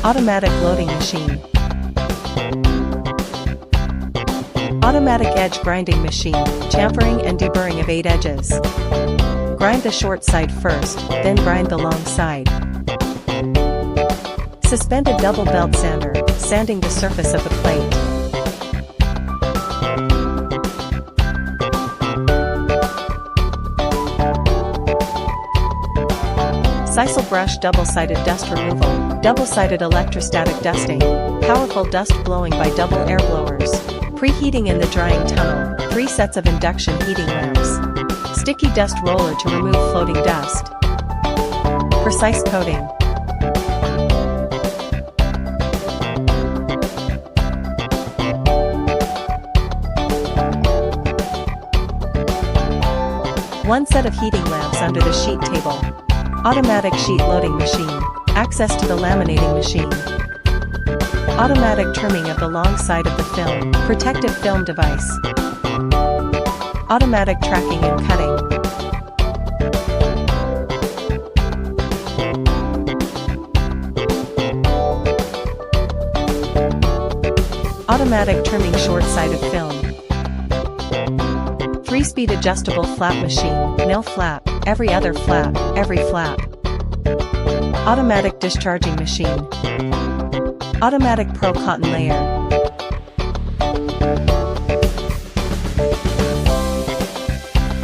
Automatic loading machine. Automatic edge grinding machine, chamfering and deburring of 8 edges. Grind the short side first, then grind the long side. Suspended double belt sander, sanding the surface of the plate. Sisal brush double-sided dust removal, double-sided electrostatic dusting, powerful dust blowing by double air blowers. Preheating in the drying tunnel, 3 sets of induction heating lamps. Sticky dust roller to remove floating dust. Precise coating. One set of heating lamps under the sheet table. Automatic sheet loading machine. Access to the laminating machine. Automatic trimming of the long side of the film. Protective film device. Automatic tracking and cutting. Automatic trimming short side of film. 3-speed adjustable flap machine. No flap, every other flap, every flap. Automatic discharging machine. Automatic Pro cotton layer.